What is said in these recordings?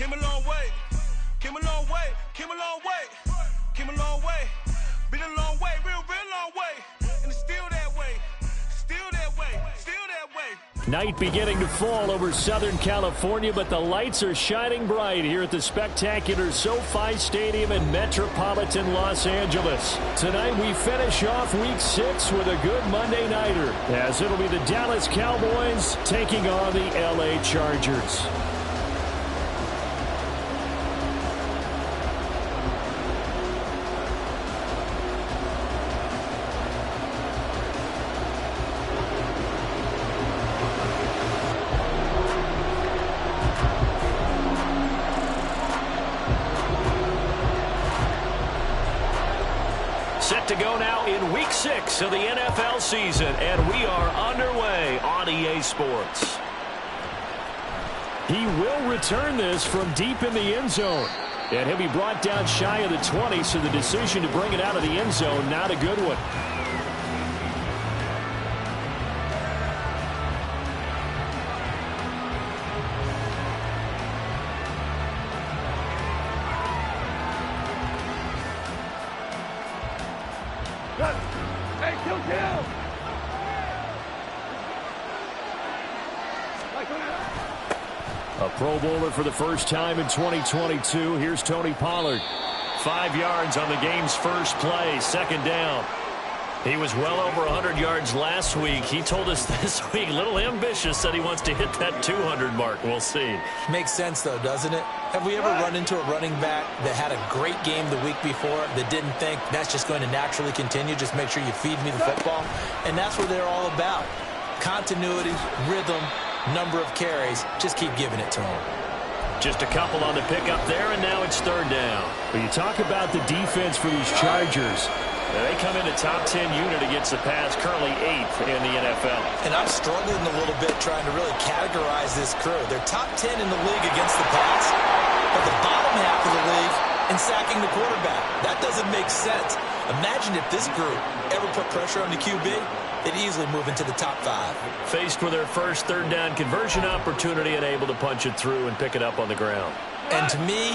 Came a long way. Came a long way. Came a long way. Came a long way. Been a long way. Real long way. And it's still that way. Still that way. Still that way. Night beginning to fall over Southern California, but the lights are shining bright here at the spectacular SoFi Stadium in metropolitan Los Angeles. Tonight we finish off Week 6 with a good Monday nighter, as it'll be the Dallas Cowboys taking on the LA Chargers. Set to go now in Week 6 of the NFL season, and we are underway on EA Sports. He will return this from deep in the end zone, and he'll be brought down shy of the 20, so the decision to bring it out of the end zone, not a good one. A Pro Bowler for the first time in 2022. Here's Tony Pollard. 5 yards on the game's first play, second down. He was well over 100 yards last week. He told us this week, a little ambitious, said he wants to hit that 200 mark. We'll see. Makes sense, though, doesn't it? Have we ever run into a running back that had a great game the week before that didn't think that's just going to naturally continue? Just make sure you feed me the football. And that's what they're all about. Continuity, rhythm, number of carries. Just keep giving it to him. Just a couple on the pickup there, and now it's third down. When you talk about the defense for these Chargers, they come in a top 10 unit against the pass, currently 8th in the NFL. And I'm struggling a little bit trying to really categorize this crew. They're top 10 in the league against the pass, but the bottom half of the league in sacking the quarterback. That doesn't make sense. Imagine if this group ever put pressure on the QB, they'd easily move into the top 5. Faced with their first third down conversion opportunity and able to punch it through and pick it up on the ground. And to me,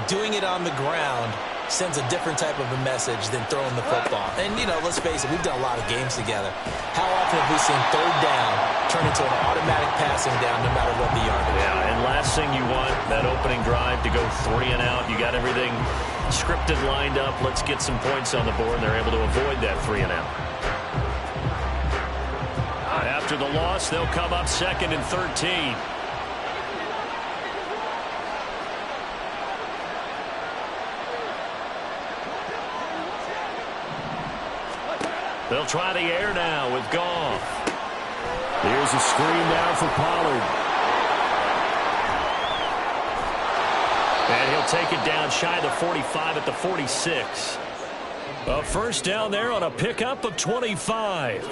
doing it on the ground sends a different type of a message than throwing the football. And, you know, let's face it, we've done a lot of games together. How often have we seen third down turn into an automatic passing down no matter what the yardage? Yeah, and last thing you want, that opening drive to go 3 and out. You got everything scripted, lined up. Let's get some points on the board. They're able to avoid that 3 and out. After the loss, they'll come up second and 13. They'll try the air now with Goff. Here's a screen now for Pollard. And he'll take it down shy of the 45 at the 46. A first down there on a pickup of 25.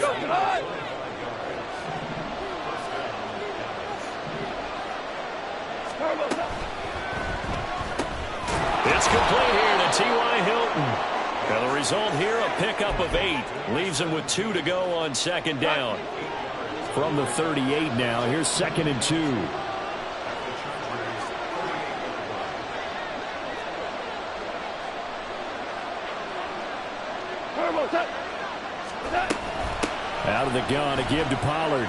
It's complete here to T.Y. Hilton. And the result here, a pickup of 8. Leaves him with 2 to go on second down. From the 38 now, here's second and 2. Out of the gun, a give to Pollard.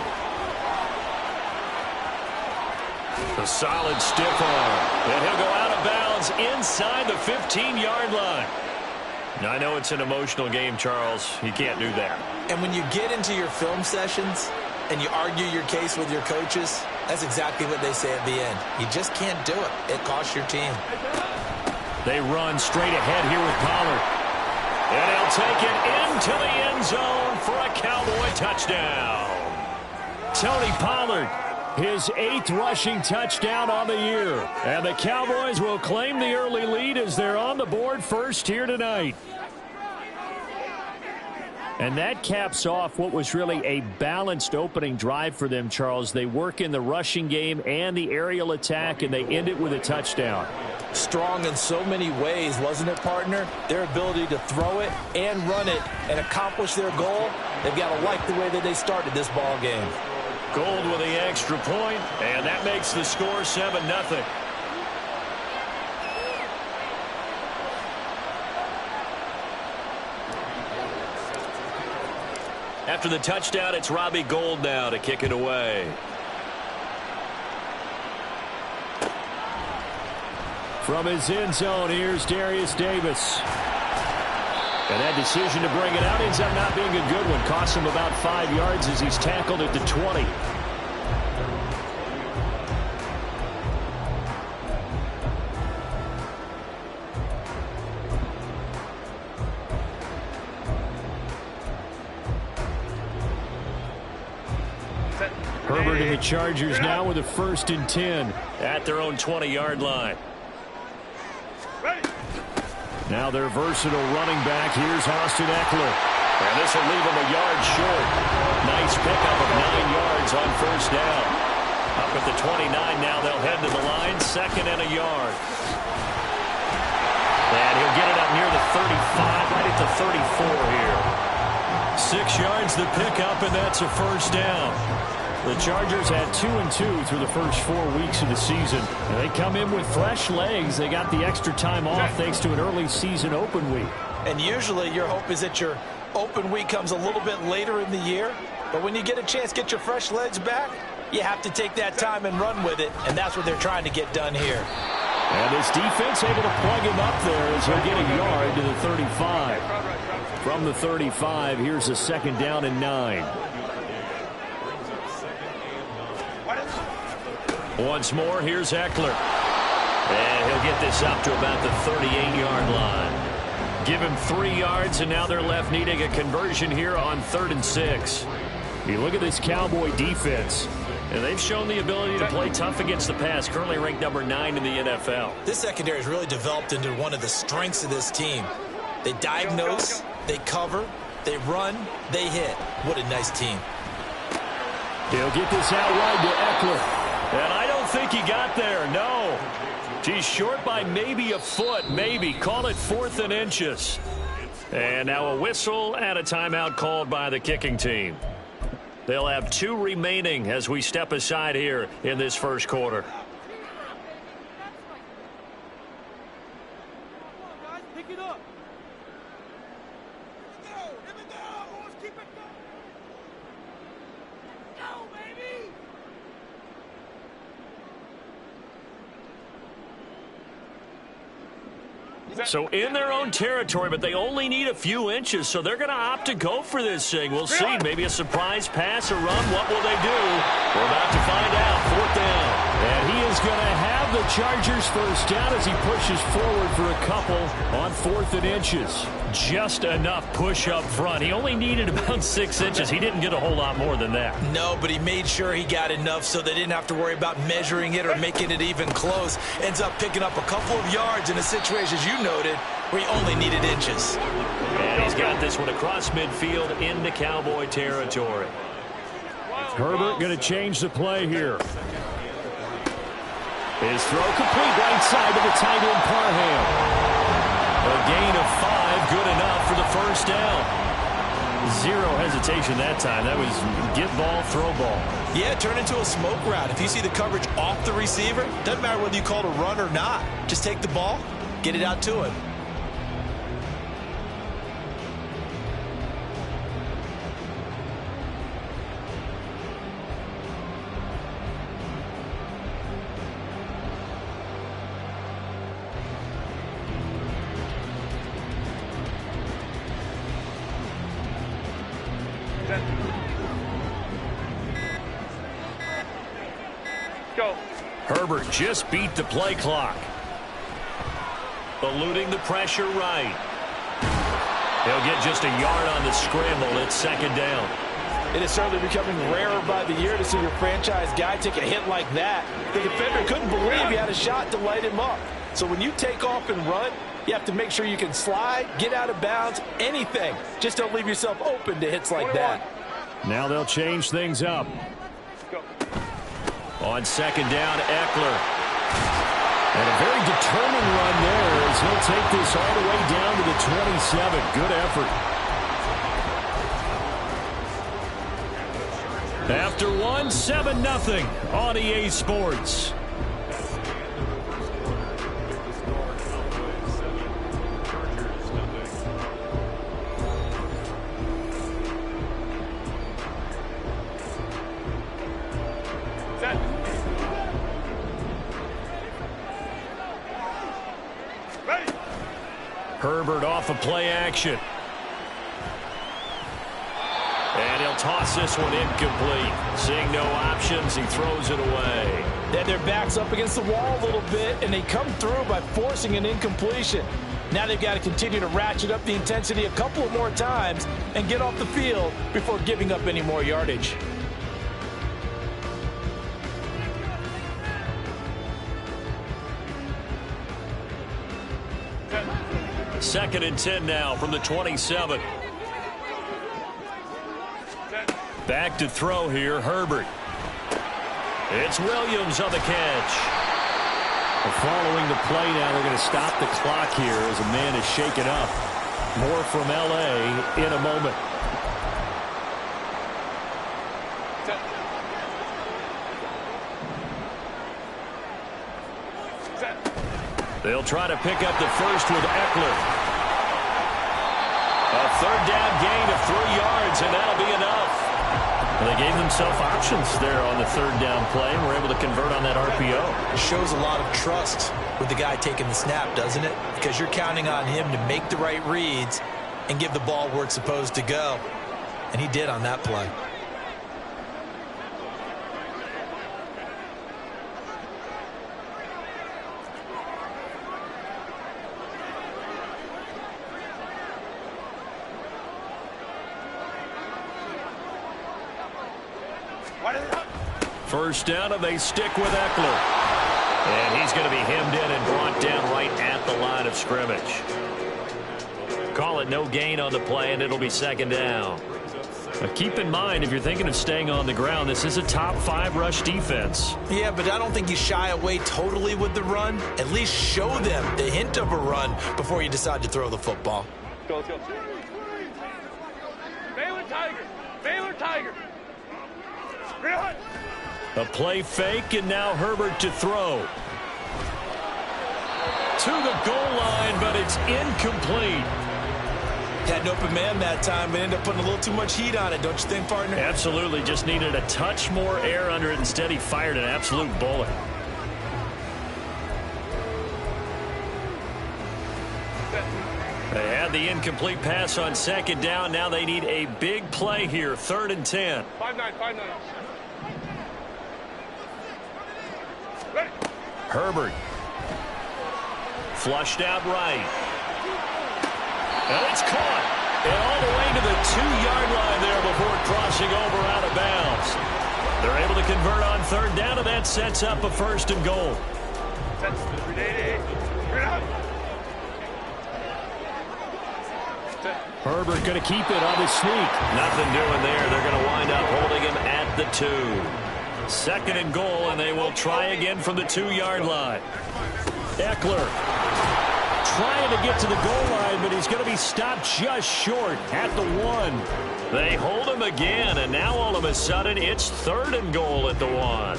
A solid stiff arm. And he'll go out of bounds inside the 15-yard line. Now, I know it's an emotional game, Charles. You can't do that. And when you get into your film sessions and you argue your case with your coaches, that's exactly what they say at the end. You just can't do it. It costs your team. They run straight ahead here with Pollard. And he'll take it into the end zone for a Cowboy touchdown. Tony Pollard, his 8th rushing touchdown on the year. And the Cowboys will claim the early lead as they're on the board first here tonight. And that caps off what was really a balanced opening drive for them, Charles. They work in the rushing game and the aerial attack, and they end it with a touchdown. Strong in so many ways, wasn't it, partner? Their ability to throw it and run it and accomplish their goal, they've got to like the way that they started this ball game. Gold with the extra point, and that makes the score 7-0. After the touchdown, it's Robbie Gould now to kick it away. From his end zone, here's Darius Davis. And that decision to bring it out ends up not being a good one. Costs him about 5 yards as he's tackled at the 20. Herbert and the Chargers now with a 1st and 10 at their own 20-yard line. Now their versatile running back. Here's Austin Eckler. And this will leave him a yard short. Nice pickup of 9 yards on 1st down. Up at the 29 now. They'll head to the line. 2nd and a yard. And he'll get it up near the 35, right at the 34 here. 6 yards the pickup, and that's a 1st down. The Chargers had 2-2 through the first 4 weeks of the season. And they come in with fresh legs. They got the extra time off thanks to an early season open week. And usually your hope is that your open week comes a little bit later in the year. But when you get a chance to get your fresh legs back, you have to take that time and run with it. And that's what they're trying to get done here. And this defense able to plug him up there as he'll get a yard to the 35. From the 35, here's a 2nd down and 9. Once more, here's Eckler. And he'll get this up to about the 38-yard line. Give him 3 yards, and now they're left needing a conversion here on 3rd and 6. You look at this Cowboy defense, and they've shown the ability to play tough against the pass, currently ranked number 9 in the NFL. This secondary has really developed into one of the strengths of this team. They diagnose, they cover, they run, they hit. What a nice team. He'll get this out wide to Eckler. And I don't think he got there, no. He's short by maybe a foot, maybe. Call it 4th and inches. And now a whistle and a timeout called by the kicking team. They'll have 2 remaining as we step aside here in this first quarter. Pick it up. So in their own territory, but they only need a few inches, so they're going to opt to go for this thing. We'll see. Maybe a surprise pass or run. What will they do? We're about to find out. 4th down. And he is going to have the Chargers 1st down as he pushes forward for a couple on 4th and inches. Just enough push up front. He only needed about 6 inches. He didn't get a whole lot more than that. No, but he made sure he got enough so they didn't have to worry about measuring it or making it even close. Ends up picking up a couple of yards in a situation, as you noted, where he only needed inches. And he's got this one across midfield into Cowboy territory. Herbert going to change the play here. His throw complete right side to the tight end Parham. A gain of 5, good enough for the 1st down. 0 hesitation that time. That was get ball, throw ball. Yeah, turn into a smoke route. If you see the coverage off the receiver, doesn't matter whether you call it a run or not. Just take the ball, get it out to him. Go. Herbert just beat the play clock. Eluding the pressure right. He'll get just a yard on the scramble. It's 2nd down. It is certainly becoming rarer by the year to see your franchise guy take a hit like that. The defender couldn't believe he had a shot to light him up. So when you take off and run, you have to make sure you can slide, get out of bounds, anything. Just don't leave yourself open to hits like that. Now they'll change things up. On 2nd down, Eckler. And a very determined run there as he'll take this all the way down to the 27. Good effort. After 1, 7-0 on EA Sports. off of play action. And he'll toss this one incomplete. Seeing no options, he throws it away. Then their back's up against the wall a little bit, and they come through by forcing an incompletion. Now they've got to continue to ratchet up the intensity a couple of more times and get off the field before giving up any more yardage. Second and 10 now from the 27. Back to throw here, Herbert. It's Williams on the catch. Following the play now, they're going to stop the clock here as a man is shaken up. More from L.A. in a moment. They'll try to pick up the first with Eckler. A third down gain of 3 yards, and that'll be enough. Well, they gave themselves options there on the third down play and were able to convert on that RPO. It shows a lot of trust with the guy taking the snap, doesn't it? Because you're counting on him to make the right reads and give the ball where it's supposed to go. And he did on that play. First down, and they stick with Eckler. And he's going to be hemmed in and brought down right at the line of scrimmage. Call it no gain on the play, and it'll be second down. Now keep in mind, if you're thinking of staying on the ground, this is a top 5 rush defense. Yeah, but I don't think you shy away totally with the run. At least show them the hint of a run before you decide to throw the football. Let's go. Baylor Tiger. Baylor Tiger. Run. A play fake, and now Herbert to throw. To the goal line, but it's incomplete. Had an open man that time, but ended up putting a little too much heat on it, don't you think, partner? Absolutely, just needed a touch more air under it. Instead, he fired an absolute bullet. They had the incomplete pass on second down. Now they need a big play here, 3rd and 10. 5-9. Herbert. Flushed out right. And it's caught. And all the way to the 2-yard line there before crossing over out of bounds. They're able to convert on 3rd down, and that sets up a 1st and goal. Herbert going to keep it on his sneak. Nothing doing there. They're going to wind up holding him at the 2. 2nd and goal, and they will try again from the 2-yard line. Eckler trying to get to the goal line, but he's going to be stopped just short at the 1. They hold him again, and now all of a sudden it's 3rd and goal at the 1.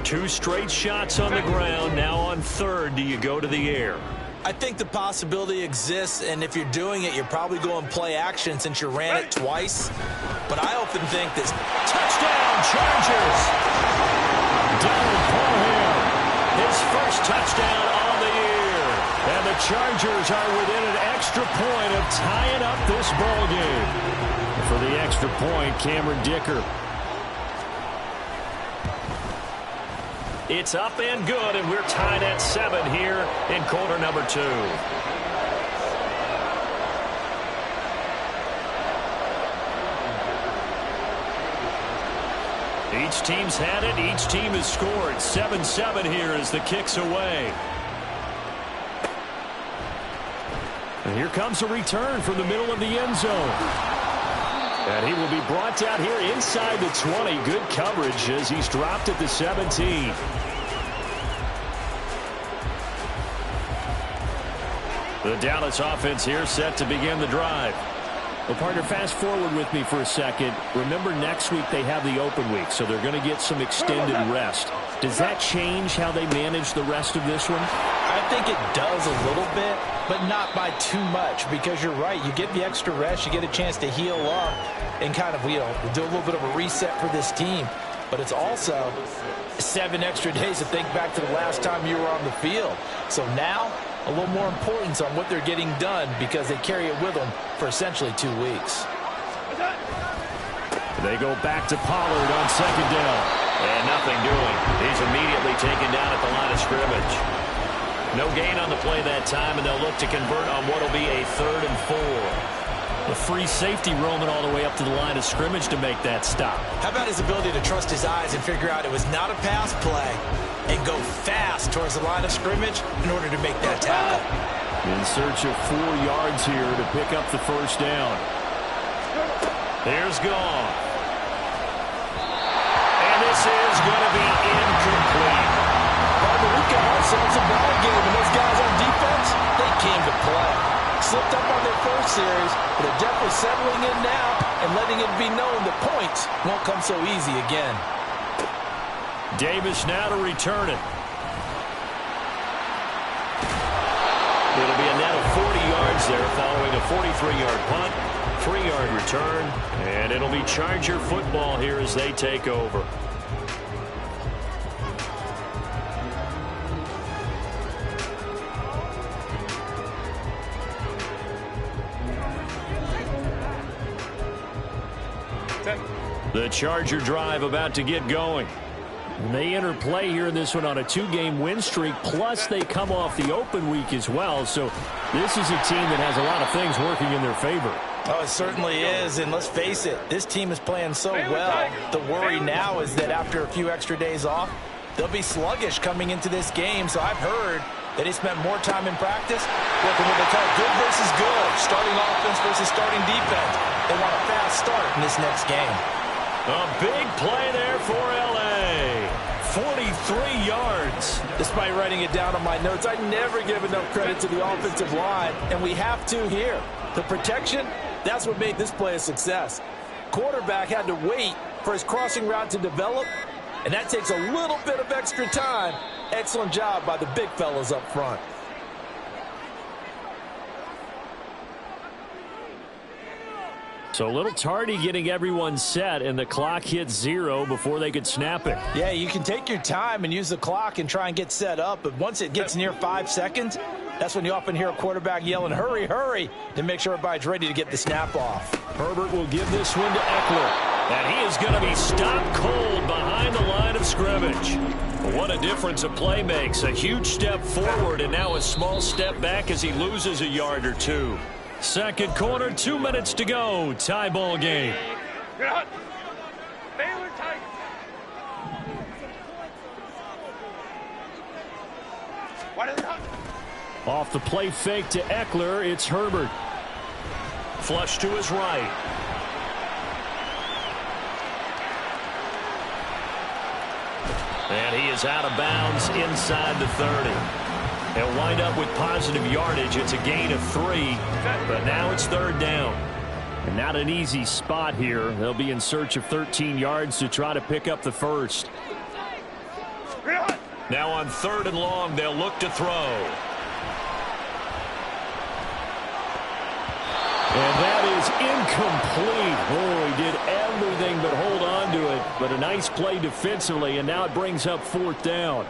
2 straight shots on the ground. Now on 3rd, do you go to the air? I think the possibility exists, and if you're doing it, you're probably going play action since you ran it twice. But I often think this touchdown Chargers. Donald Parham, his first touchdown on the year. And the Chargers are within an extra point of tying up this ball game. For the extra point, Cameron Dicker. It's up and good, and we're tied at 7 here in quarter number 2. Each team's had it. Each team has scored. 7-7 here as the kick's away. And here comes a return from the middle of the end zone. And he will be brought down here inside the 20. Good coverage as he's dropped at the 17. The Dallas offense here set to begin the drive. Well, partner, fast forward with me for a second. Remember, next week they have the open week, so they're going to get some extended rest. Does that change how they manage the rest of this one? I think it does a little bit, but not by too much, because you're right. You get the extra rest, you get a chance to heal up and kind of, do a little bit of a reset for this team. But it's also 7 extra days to think back to the last time you were on the field. So now, a little more importance on what they're getting done because they carry it with them for essentially 2 weeks. They go back to Pollard on second down. And nothing doing. He's immediately taken down at the line of scrimmage. No gain on the play that time, and they'll look to convert on what will be a 3rd and 4. A free safety roaming all the way up to the line of scrimmage to make that stop. How about his ability to trust his eyes and figure out it was not a pass play and go fast towards the line of scrimmage in order to make that tackle. In search of 4 yards here to pick up the first down. Here's Goff. And this is going to be incomplete. We've got ourselves a ball game, and those guys on defense, they came to play. Slipped up on their first series, but they're definitely settling in now and letting it be known the points won't come so easy again. Davis now to return it. It'll be a net of 40 yards there following a 43-yard punt, 3-yard return, and it'll be Charger football here as they take over. The Charger drive about to get going. And they enter play here in this one on a 2-game win streak, plus they come off the open week as well. So this is a team that has a lot of things working in their favor. Oh, it certainly is, and let's face it, this team is playing so well. The worry now is that after a few extra days off, they'll be sluggish coming into this game. So I've heard that he spent more time in practice working what they call good versus good, starting offense versus starting defense. They want a fast start in this next game. A big play there for L.A. 43 yards. Despite writing it down on my notes, I never give enough credit to the offensive line, and we have to here. The protection, that's what made this play a success. Quarterback had to wait for his crossing route to develop, and that takes a little bit of extra time. Excellent job by the big fellas up front. So a little tardy getting everyone set, and the clock hits 0 before they could snap it. Yeah, you can take your time and use the clock and try and get set up, but once it gets near 5 seconds, that's when you often hear a quarterback yelling, hurry, hurry, to make sure everybody's ready to get the snap off. Herbert will give this one to Eckler. And he is going to be stopped cold behind the line of scrimmage. What a difference a play makes. A huge step forward and now a small step back as he loses a yard or 2. Second quarter, 2 minutes to go. Tie ball game. Off the play fake to Eckler, it's Herbert. Flush to his right. And he is out of bounds inside the 30. They'll wind up with positive yardage. It's a gain of 3, but now it's 3rd down. And not an easy spot here. They'll be in search of 13 yards to try to pick up the first. Now on 3rd and long, they'll look to throw. And that is incomplete. Oh, he did everything but hold on to it. But a nice play defensively, and now it brings up 4th down.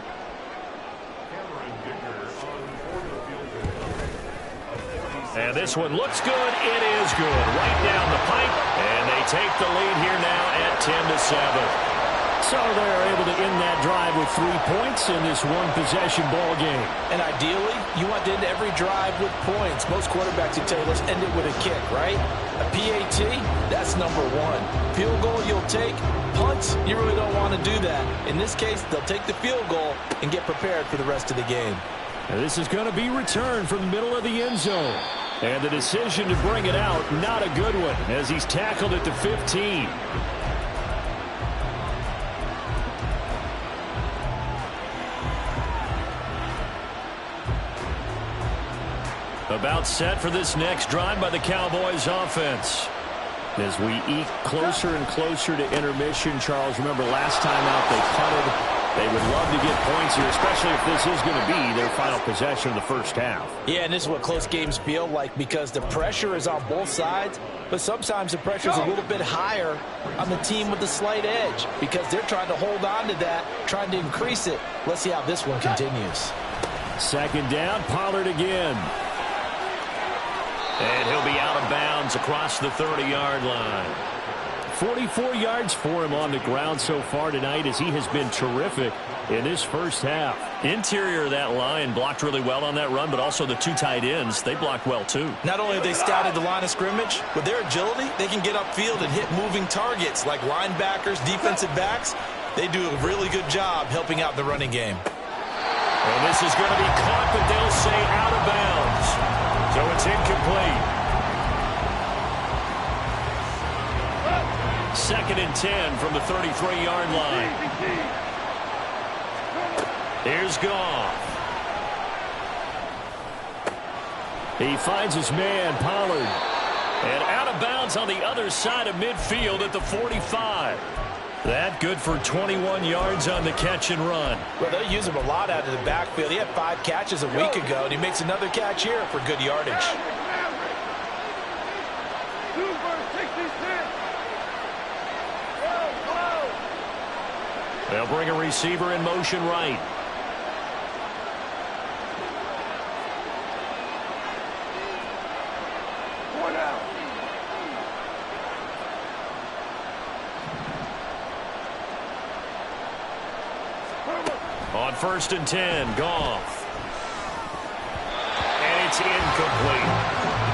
And this one looks good. It is good. Right down the pipe. And they take the lead here now at 10-7. So they're able to end that drive with 3 points in this one-possession ball game. And ideally, you want to end every drive with points. Most quarterbacks would tell you, let's end it with a kick, right? A PAT, that's number 1. Field goal you'll take. Punts, you really don't want to do that. In this case, they'll take the field goal and get prepared for the rest of the game. And this is going to be returned from the middle of the end zone. And the decision to bring it out, not a good one, as he's tackled at the 15. About set for this next drive by the Cowboys offense. As we eke closer and closer to intermission, Charles, remember last time out they punted. They would love to get points here, especially if this is going to be their final possession of the first half. Yeah, and this is what close games feel like because the pressure is on both sides, but sometimes the pressure is a little bit higher on the team with the slight edge because they're trying to hold on to that, trying to increase it. Let's see how this one continues. Second down, Pollard again. And he'll be out of bounds across the 30-yard line. 44 yards for him on the ground so far tonight as he has been terrific in this first half. Interior of that line blocked really well on that run, but also the two tight ends, they blocked well too. Not only have they scouted the line of scrimmage, with their agility, they can get upfield and hit moving targets like linebackers, defensive backs. They do a really good job helping out the running game. And this is going to be caught, but they'll say out of bounds. So it's incomplete. Second and 10 from the 33-yard line. Here's Goff. He finds his man, Pollard. And out of bounds on the other side of midfield at the 45. That good for 21 yards on the catch and run. Well, they'll use him a lot out of the backfield. He had 5 catches a week ago, and he makes another catch here for good yardage. They'll bring a receiver in motion right. On first and 10, Goff. And it's incomplete.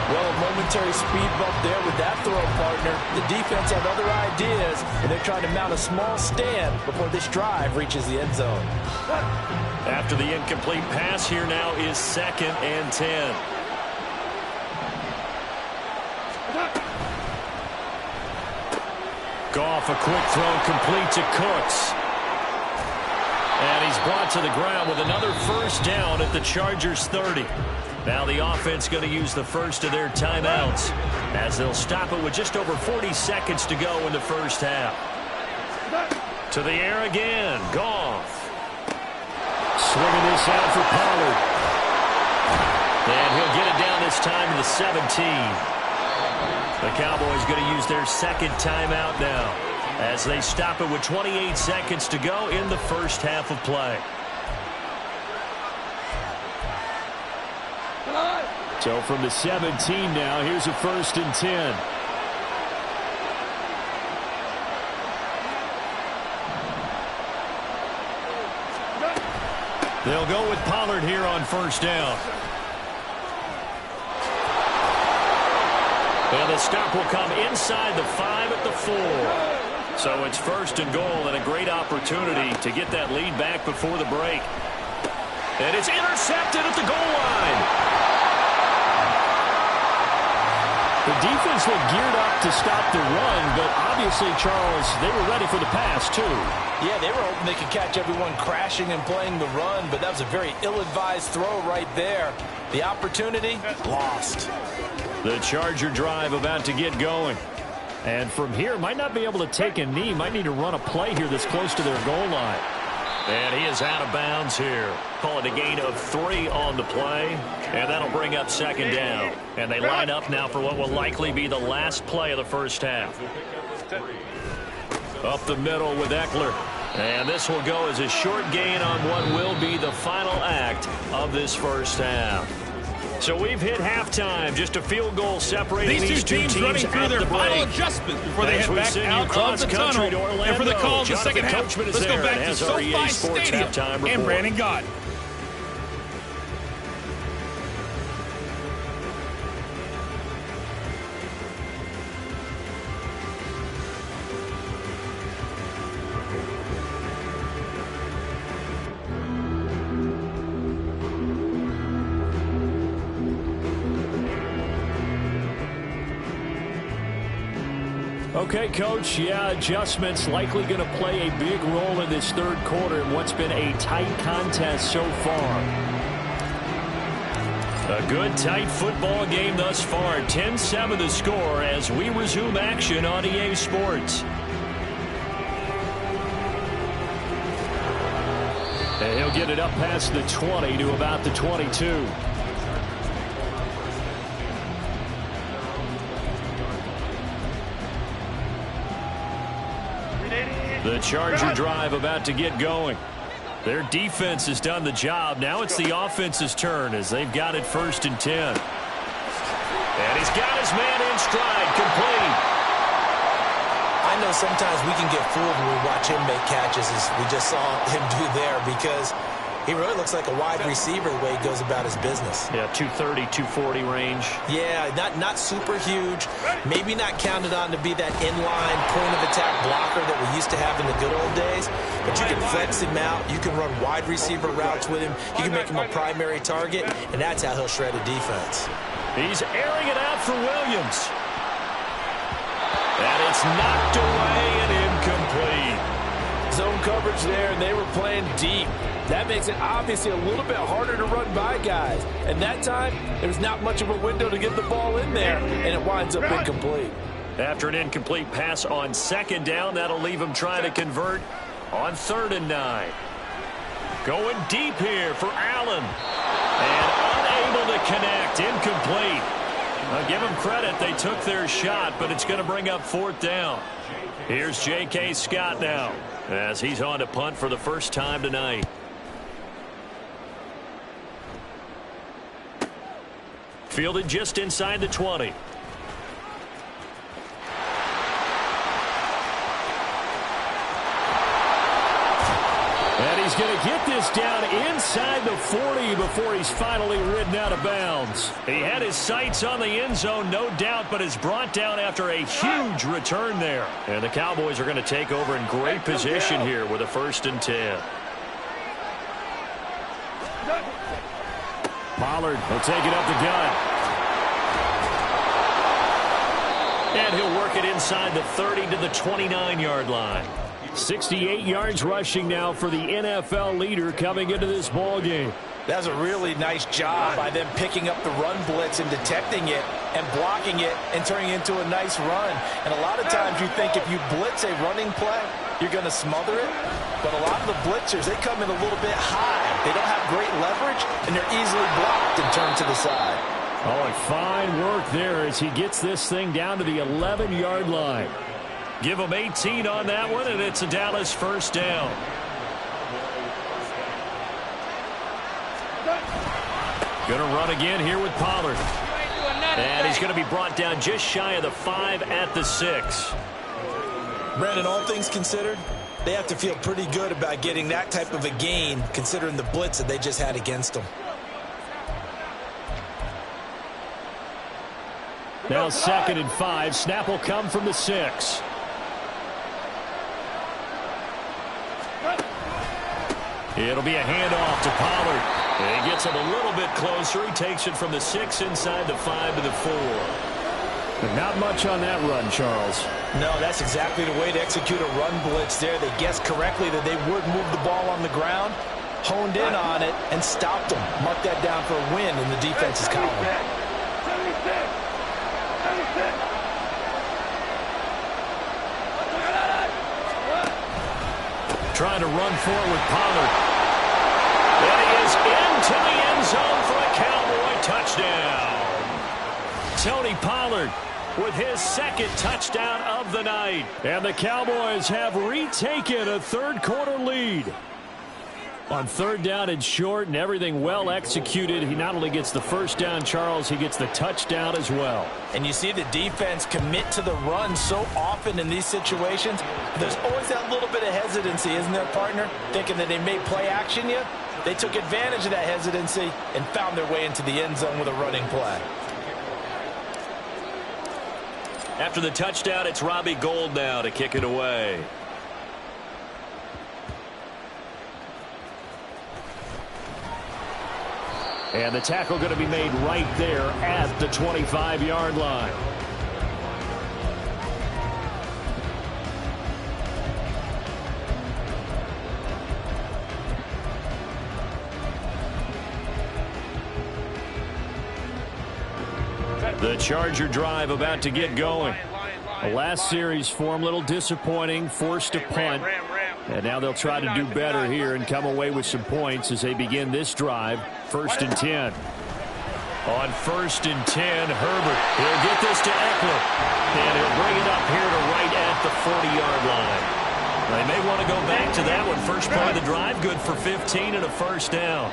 Well, a momentary speed bump there with that throw, partner. The defense had other ideas, and they're trying to mount a small stand before this drive reaches the end zone. After the incomplete pass, here now is second and 10. Goff, a quick throw complete to Cooks. And he's brought to the ground with another first down at the Chargers 30. Now the offense going to use the first of their timeouts as they'll stop it with just over 40 seconds to go in the first half. To the air again, Goff. Swinging this out for Pollard. And he'll get it down this time to the 17. The Cowboys going to use their second timeout now as they stop it with 28 seconds to go in the first half of play. So from the 17 now, here's a first and 10. They'll go with Pollard here on first down. And the stop will come inside the 5 at the 4. So it's first and goal and a great opportunity to get that lead back before the break. And it's intercepted at the goal line. The defense looked geared up to stop the run, but obviously, Charles, they were ready for the pass, too. Yeah, they were hoping they could catch everyone crashing and playing the run, but that was a very ill-advised throw right there. The opportunity, lost. The Charger drive about to get going. And from here, might not be able to take a knee. Might need to run a play here that's close to their goal line. And he is out of bounds here. Call it a gain of 3 on the play. And that'll bring up second down. And they line up now for what will likely be the last play of the first half. Up the middle with Eckler. And this will go as a short gain on what will be the final act of this first half. So we've hit halftime. Just a field goal separating these two teams running through their final adjustments before they head back out of the tunnel. And for the call of the second half, let's go back to SoFi Stadium and Brandon Gott. Okay, Coach, yeah, adjustments likely going to play a big role in this third quarter in what's been a tight contest so far. A good, tight football game thus far. 10-7 the score as we resume action on EA Sports. And he'll get it up past the 20 to about the 22. The Charger drive about to get going. Their defense has done the job. Now it's the offense's turn as they've got it 1st and 10. And he's got his man in stride, complete. I know sometimes we can get fooled when we watch him make catches, as we just saw him do there, because he really looks like a wide receiver the way he goes about his business. Yeah, 230, 240 range. Yeah, not super huge. Maybe not counted on to be that inline point-of-attack blocker that we used to have in the good old days. But you can flex him out. You can run wide receiver routes with him. You can make him a primary target, and that's how he'll shred a defense. He's airing it out for Williams. And it's knocked away and incomplete. Zone coverage there, and they were playing deep. That makes it obviously a little bit harder to run by guys. And that time, there's not much of a window to get the ball in there, and it winds up incomplete. After an incomplete pass on 2nd down, that'll leave him trying to convert on 3rd and 9. Going deep here for Allen. And unable to connect, incomplete. I'll give them credit, they took their shot, but it's going to bring up 4th down. Here's J.K. Scott now, as he's on to punt for the first time tonight. Fielded just inside the 20. And he's going to get this down inside the 40 before he's finally ridden out of bounds. He had his sights on the end zone, no doubt, but is brought down after a huge return there. And the Cowboys are going to take over in great position here with a 1st and 10. Pollard will take it up the gut. And he'll work it inside the 30 to the 29-yard line. 68 yards rushing now for the NFL leader coming into this ball game. That was a really nice job by them picking up the run blitz and detecting it and blocking it and turning it into a nice run. And a lot of times you think if you blitz a running play, you're going to smother it. But a lot of the blitzers, they come in a little bit high. They don't have great leverage, and they're easily blocked and turned to the side. Oh, and fine work there as he gets this thing down to the 11-yard line. Give him 18 on that one, and it's a Dallas 1st down. Going to run again here with Pollard. And he's going to be brought down just shy of the 5 at the 6. Brandon, all things considered, they have to feel pretty good about getting that type of a gain considering the blitz that they just had against them. Now 2nd and 5. Snap will come from the 6. It'll be a handoff to Pollard. And he gets him a little bit closer. He takes it from the 6 inside the 5 to the 4. But not much on that run, Charles. No, that's exactly the way to execute a run blitz there. They guessed correctly that they would move the ball on the ground, honed in on it, and stopped them. Mark that down for a win in the defense's column. Trying to run forward with Pollard. And he is into the end zone for a Cowboy touchdown. Tony Pollard with his 2nd touchdown of the night. And the Cowboys have retaken a 3rd quarter lead. On 3rd down and short and everything well executed, he not only gets the 1st down, Charles, he gets the touchdown as well. And you see the defense commit to the run so often in these situations. There's always that little bit of hesitancy, isn't there, partner? Thinking that they may play action you. They took advantage of that hesitancy and found their way into the end zone with a running play. After the touchdown, it's Robbie Gould now to kick it away. And the tackle going to be made right there at the 25-yard line. The Charger drive about to get going. The last series for them, a little disappointing, forced to punt. And now they'll try to do better here and come away with some points as they begin this drive. 1st and 10. On 1st and 10, Herbert. He'll get this to Eckler. And he'll bring it up here to right at the 40-yard line. They may want to go back to that one. First play of the drive, good for 15 and a first down.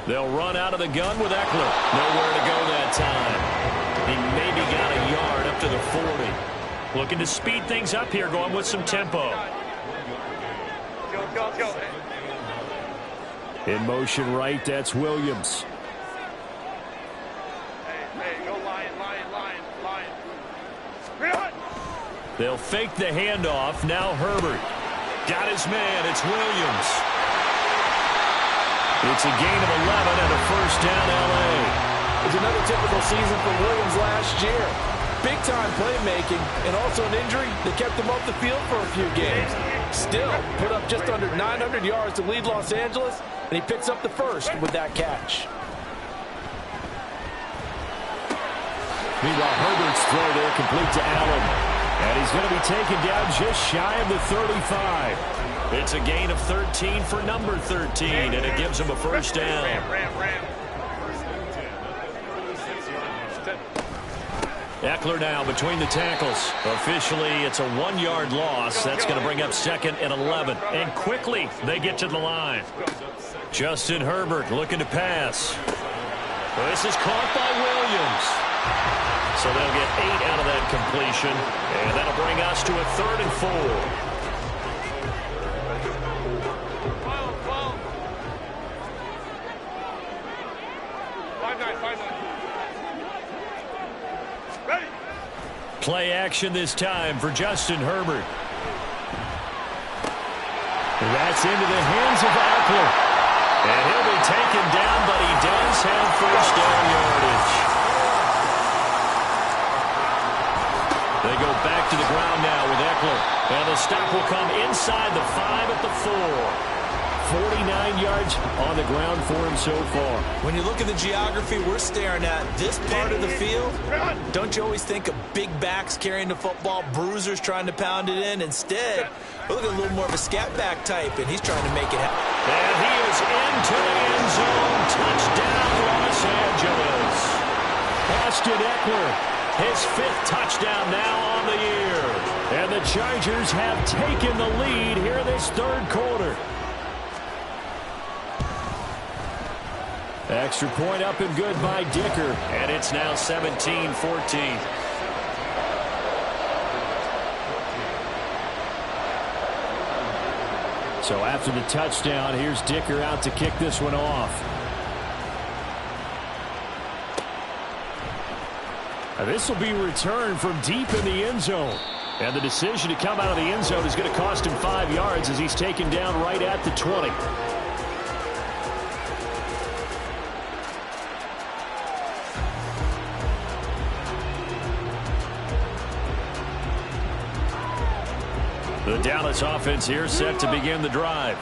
They'll run out of the gun with Eckler. Nowhere to go that time. He maybe got a yard up to the 40. Looking to speed things up here, going with some tempo. Go. In motion right, that's Williams. Hey, go Lion. They'll fake the handoff. Now Herbert. Got his man. It's Williams. It's a gain of 11 and a first down L.A. It's another typical season for Williams last year. Big-time playmaking and also an injury that kept him off the field for a few games. Still, put up just under 900 yards to lead Los Angeles, and he picks up the first with that catch. Meanwhile, Herbert's throw there complete to Allen. And he's going to be taken down just shy of the 35. It's a gain of 13 for number 13, and it gives him a first down. Eckler now between the tackles. Officially, it's a 1-yard loss. That's going to bring up 2nd and 11. And quickly, they get to the line. Justin Herbert looking to pass. This is caught by Williams. So they'll get 8 out of that completion, and that'll bring us to a 3rd and 4. 5-9. Ready. Play action this time for Justin Herbert. That's into the hands of Eckler. And he'll be taken down, but he does have first down yardage. They go back to the ground now with Eckler. And the stop will come inside the 5 at the 4. 49 yards on the ground for him so far. When you look at the geography we're staring at, this part of the field, don't you always think of big backs carrying the football, bruisers trying to pound it in? Instead, look at a little more of a scat back type, and he's trying to make it happen. And he is into the end zone. Touchdown, Los Angeles. Austin Eckler. His 5th touchdown now on the year. And the Chargers have taken the lead here in this 3rd quarter. Extra point up and good by Dicker. And it's now 17-14. So after the touchdown, here's Dicker out to kick this one off. This will be returned from deep in the end zone. And the decision to come out of the end zone is going to cost him 5 yards as he's taken down right at the 20. The Dallas offense here set to begin the drive.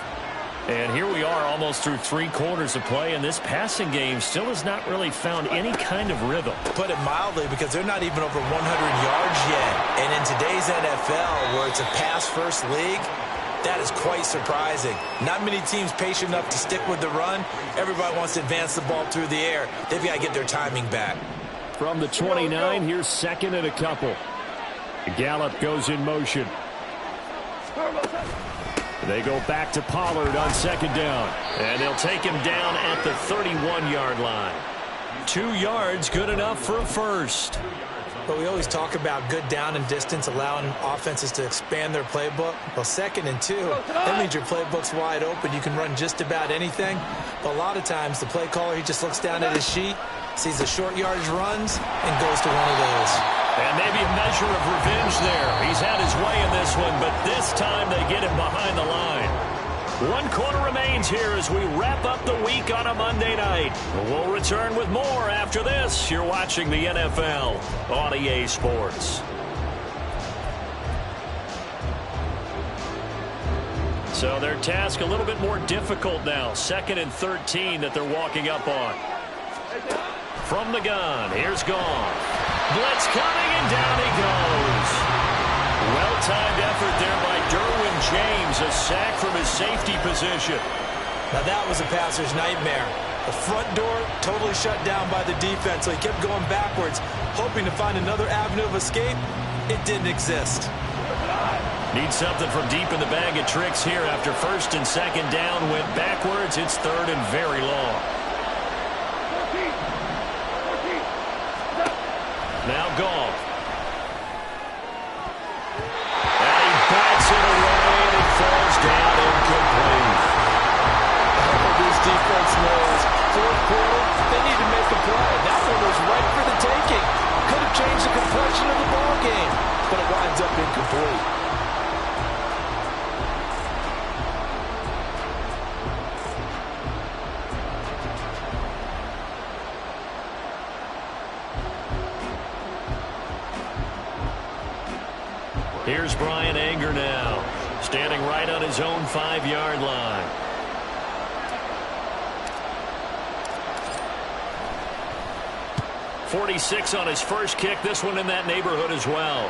And here we are almost through 3 quarters of play, and this passing game still has not really found any kind of rhythm. Put it mildly, because they're not even over 100 yards yet. And in today's NFL, where it's a pass-first league, that is quite surprising. Not many teams patient enough to stick with the run. Everybody wants to advance the ball through the air. They've got to get their timing back. From the 29, here's 2nd and a couple. Gallup goes in motion. They go back to Pollard on 2nd down. And they'll take him down at the 31-yard line. 2 yards, good enough for a first. But we always talk about good down and distance, allowing offenses to expand their playbook. Well, 2nd and 2, that means your playbook's wide open. You can run just about anything. But a lot of times, the play caller, he just looks down at his sheet, sees the short yardage runs, and goes to one of those. And maybe a measure of revenge there. He's had his way in this one, but this time they get him behind the line. 1 quarter remains here as we wrap up the week on a Monday night. We'll return with more after this. You're watching the NFL on EA Sports. So their task a little bit more difficult now. 2nd and 13 that they're walking up on. From the gun, here's Goff. Blitz coming, and down he goes. Well-timed effort there by Derwin James. A sack from his safety position. Now that was a passer's nightmare. The front door totally shut down by the defense, so he kept going backwards, hoping to find another avenue of escape. It didn't exist. Need something from deep in the bag of tricks here after first and second down went backwards. It's third and very long. Now Goff. And he bats it away, and it falls down incomplete. This defense knows fourth quarter, they need to make a play. That one was right for the taking. Could have changed the complexion of the ball game, but it winds up incomplete. Here's Bryan Anger now, standing right on his own 5-yard line. .46 on his first kick. This one in that neighborhood as well.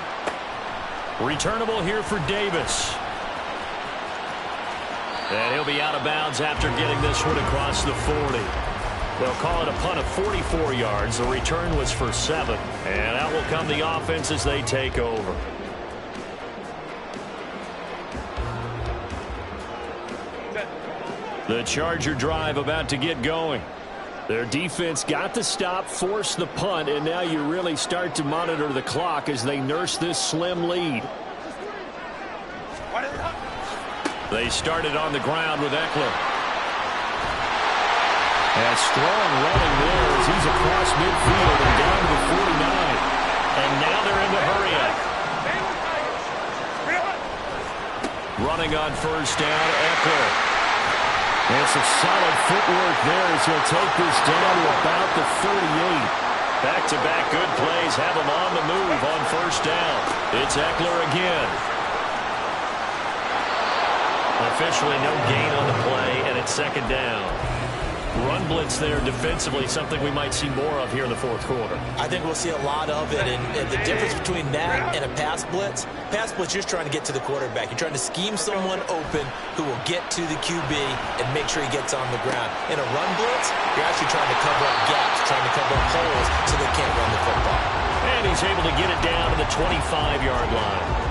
Returnable here for Davis. And he'll be out of bounds after getting this one across the 40. They'll call it a punt of 44 yards. The return was for 7. And out will come the offense as they take over. The Charger drive about to get going. Their defense got the stop, forced the punt, and now you really start to monitor the clock as they nurse this slim lead. They started on the ground with Eckler. And strong running there as he's across midfield and down to the 49. And now they're in the hurry up. Running on first down, Eckler. And some solid footwork there as he'll take this down to about the 38. Back-to-back good plays have him on the move on first down. It's Eckler again. Officially no gain on the play, and it's second down. Run blitz there defensively, something we might see more of here in the fourth quarter. I think we'll see a lot of it, and the difference between that and a pass blitz, you're just trying to get to the quarterback. You're trying to scheme someone open who will get to the QB and make sure he gets on the ground. In a run blitz, you're actually trying to cover up gaps, trying to cover up holes so they can't run the football. And he's able to get it down to the 25-yard line.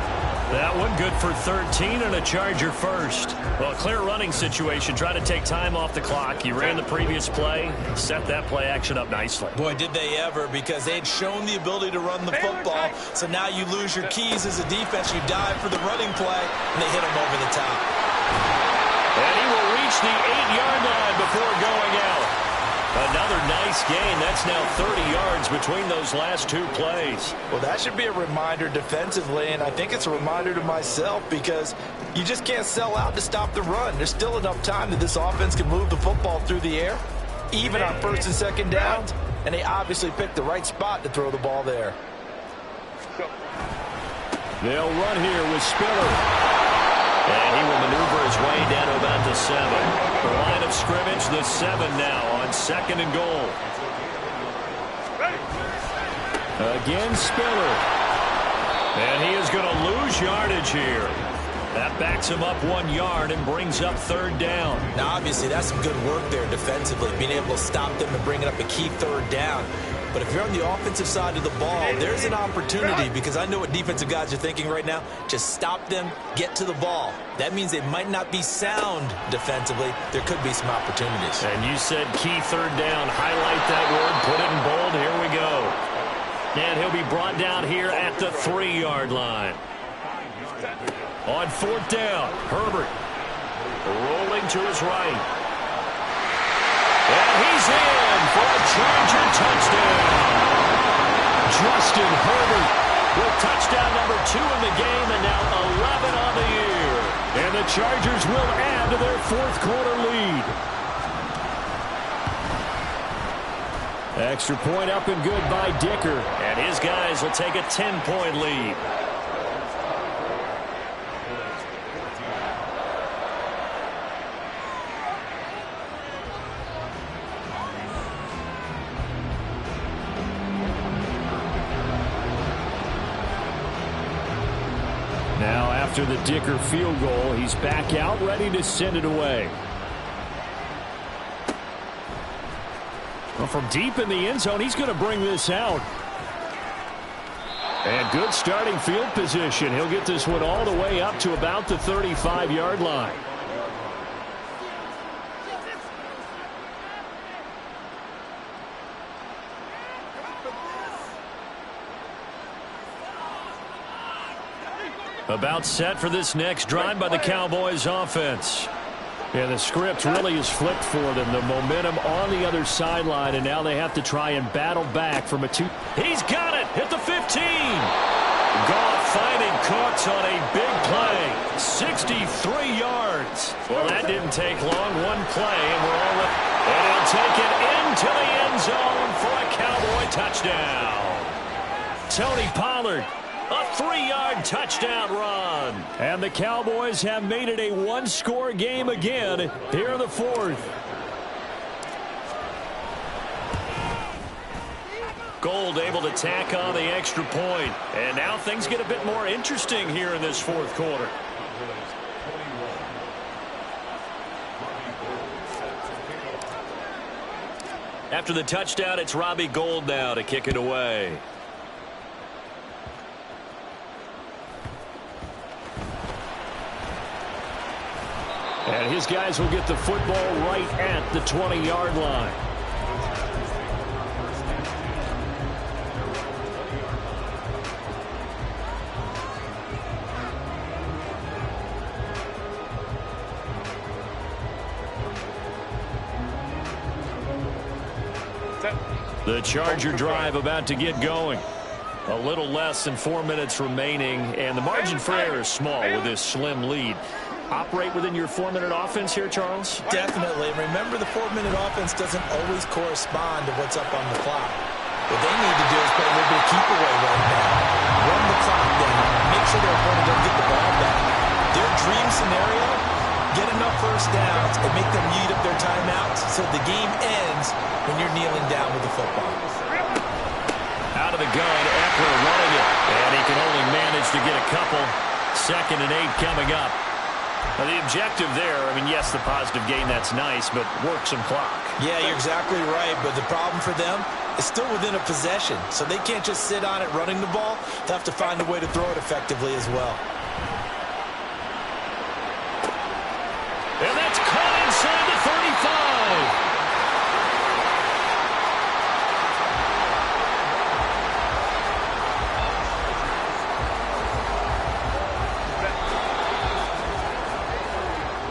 That one good for 13 and a Charger first. Well, clear running situation. Try to take time off the clock. You ran the previous play, set that play action up nicely. Boy, did they ever, because they had shown the ability to run the football. So now you lose your keys as a defense. You dive for the running play, and they hit him over the top. And he will reach the 8-yard line before going out. Another nice gain. That's now 30 yards between those last two plays. Well, that should be a reminder defensively, and I think it's a reminder to myself because you just can't sell out to stop the run. There's still enough time that this offense can move the football through the air, even on first and second downs, and they obviously picked the right spot to throw the ball there. They'll run here with Spiller. And he will maneuver his way down to about the 7. The line of scrimmage, the 7 now on second and goal. Again, Spiller. And he is going to lose yardage here. That backs him up 1 yard and brings up third down. Now, obviously, that's some good work there defensively, being able to stop them and bringing up a key third down. But if you're on the offensive side of the ball, there's an opportunity, because I know what defensive guys are thinking right now. Just stop them, get to the ball. That means they might not be sound defensively. There could be some opportunities. And you said key third down. Highlight that word, put it in bold. Here we go. And he'll be brought down here at the 3-yard line. On fourth down, Herbert rolling to his right. And he's in for a Charger touchdown. Justin Herbert with touchdown number 2 in the game, and now 11 on the year. And the Chargers will add to their fourth quarter lead. Extra point up and good by Dicker. And his guys will take a 10-point lead. Now, after the Dicker field goal, he's back out, ready to send it away. Well, from deep in the end zone, he's going to bring this out. And good starting field position. He'll get this one all the way up to about the 35-yard line. About set for this next drive by the Cowboys offense. And the script really is flipped for them. The momentum on the other sideline, and now they have to try and battle back from a 2. He's got it at the 15. Goff finding Cooks on a big play. 63 yards. Well, that didn't take long. One play, and we're all up. And he'll take it into the end zone for a Cowboy touchdown. Tony Pollard. A 3-yard touchdown run. And the Cowboys have made it a one-score game again here in the fourth. Gold able to tack on the extra point. And now things get a bit more interesting here in this fourth quarter. After the touchdown, it's Robbie Gould now to kick it away. And his guys will get the football right at the 20-yard line. The Charger drive about to get going. A little less than 4 minutes remaining, and the margin for error is small with this slim lead. Operate within your 4-minute offense here, Charles? Definitely. And remember, the 4-minute offense doesn't always correspond to what's up on the clock. What they need to do is play a little bit of keep away right now. Run the clock down. Make sure their opponent doesn't get the ball back. Their dream scenario, get enough first downs and make them eat up their timeouts so the game ends when you're kneeling down with the football. Out of the gun, Eckler running it. And he can only manage to get a couple. 2nd and 8 coming up. Well, the objective there, I mean, yes, the positive gain, that's nice, but work some clock. Yeah, you're exactly right, but the problem for them is still within a possession, so they can't just sit on it running the ball. They have to find a way to throw it effectively as well. And that's caught inside the 35.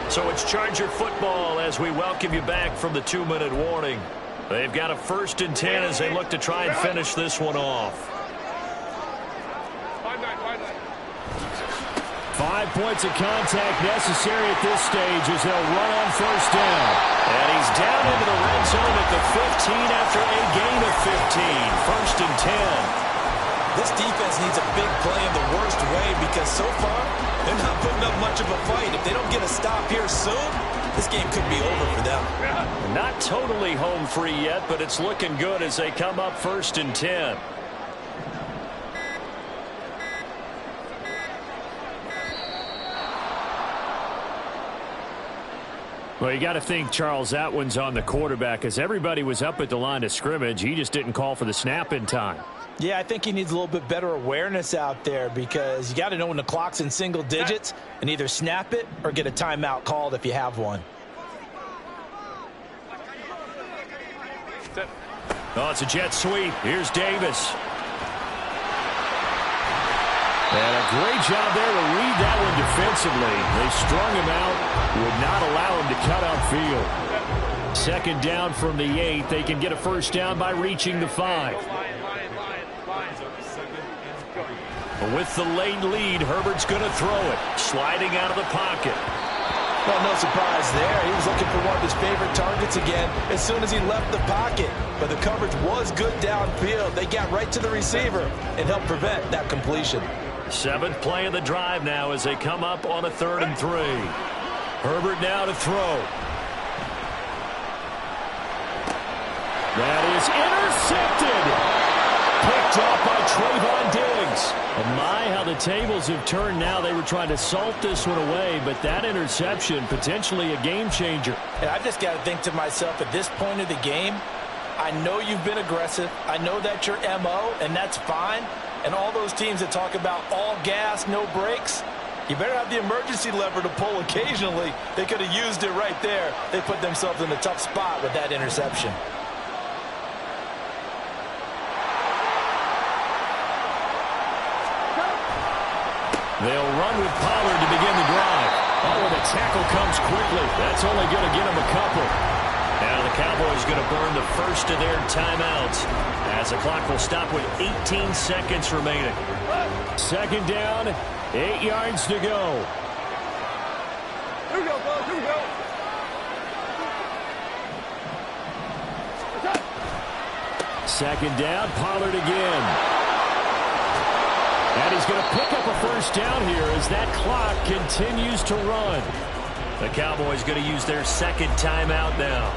So it's Charger football as we welcome you back from the 2-minute warning. They've got a 1st and 10 as they look to try and finish this one off. 5 points of contact necessary at this stage as they'll run on 1st down. And he's down into the red zone at the 15 after a gain of 15. 1st and 10. This defense needs a big play in the worst way because so far they're not putting up much of a fight. If they don't get a stop here soon, this game could be over for them. Not totally home free yet, but it's looking good as they come up 1st and 10. Well, you got to think, Charles, that one's on the quarterback as everybody was up at the line of scrimmage. He just didn't call for the snap in time. Yeah, I think he needs a little bit better awareness out there because you got to know when the clock's in single digits and either snap it or get a timeout called if you have one. Oh, it's a jet sweep. Here's Davis. And a great job there to read that one defensively. They strung him out, would not allow him to cut upfield. 2nd down from the 8. They can get a 1st down by reaching the 5. With the late lead, Herbert's going to throw it. Sliding out of the pocket. Well, no surprise there. He was looking for one of his favorite targets again as soon as he left the pocket. But the coverage was good downfield. They got right to the receiver and helped prevent that completion. 7th play of the drive now as they come up on a 3rd and 3. Herbert now to throw. That is intercepted. Picked off by Trayvon Diggs. And my, how the tables have turned now. They were trying to salt this one away, but that interception, potentially a game changer. And I've just got to think to myself, at this point of the game, I know you've been aggressive. I know that's your MO, and that's fine. And all those teams that talk about all gas, no brakes, you better have the emergency lever to pull occasionally. They could have used it right there. They put themselves in a tough spot with that interception. They'll run with Pollard to begin the drive. Oh, and the tackle comes quickly. That's only going to get him a couple. Now the Cowboys going to burn the first of their timeouts as the clock will stop with 18 seconds remaining. Second down, 8 yards to go. Here we go, boys. Here we go. Second down, Pollard again. And he's going to pick up a first down here as that clock continues to run. The Cowboys going to use their second timeout now.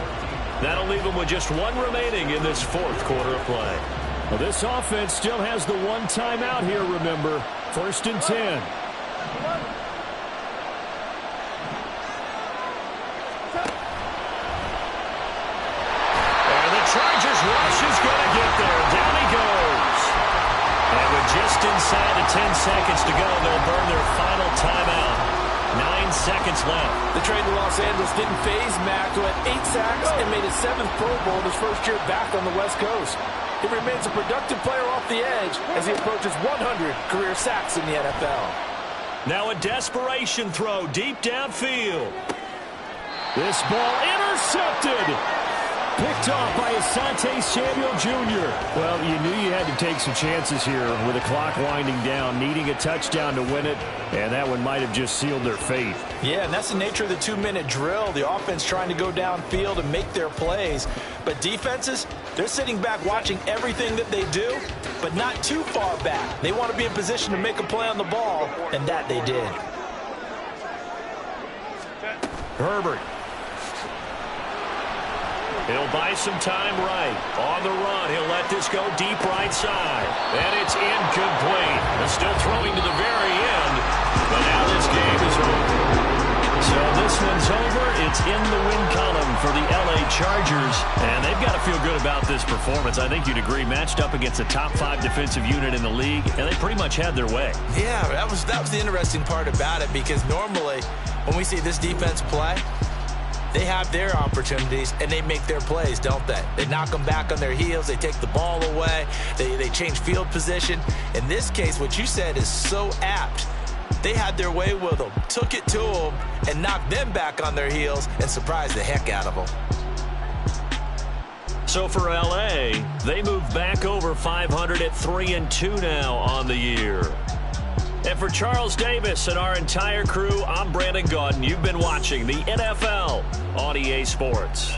That'll leave them with just one remaining in this fourth quarter of play. Well, this offense still has the one timeout here, remember. First and 10. And the Chargers rush is going to get there. Down he goes. And with just inside the 10 seconds to go, they'll burn their final timeout. 9 seconds left. The trade to Los Angeles didn't faze Mack, who had 8 sacks and made his 7th Pro Bowl in his first year back on the West Coast. He remains a productive player off the edge as he approaches 100 career sacks in the NFL. Now a desperation throw deep downfield. This ball intercepted. Picked off by Asante Samuel Jr. Well, you knew you had to take some chances here with the clock winding down, needing a touchdown to win it, and that one might have just sealed their fate. Yeah, and that's the nature of the 2-minute drill. The offense trying to go downfield and make their plays. But defenses, they're sitting back watching everything that they do, but not too far back. They want to be in position to make a play on the ball, and that they did. Herbert. He'll buy some time right. On the run, he'll let this go deep right side. And it's incomplete. They're still throwing to the very end. But now this game is over. So this one's over. It's in the win column for the L.A. Chargers. And they've got to feel good about this performance. I think you'd agree, matched up against a top 5 defensive unit in the league. And they pretty much had their way. Yeah, that was the interesting part about it, because normally when we see this defense play, they have their opportunities, and they make their plays, don't they? They knock them back on their heels. They take the ball away. They change field position. In this case, what you said is so apt. They had their way with them, took it to them, and knocked them back on their heels and surprised the heck out of them. So for L.A., they move back over 500 at 3-2 now on the year. And for Charles Davis and our entire crew, I'm Brandon Gaudin. You've been watching the NFL on EA Sports.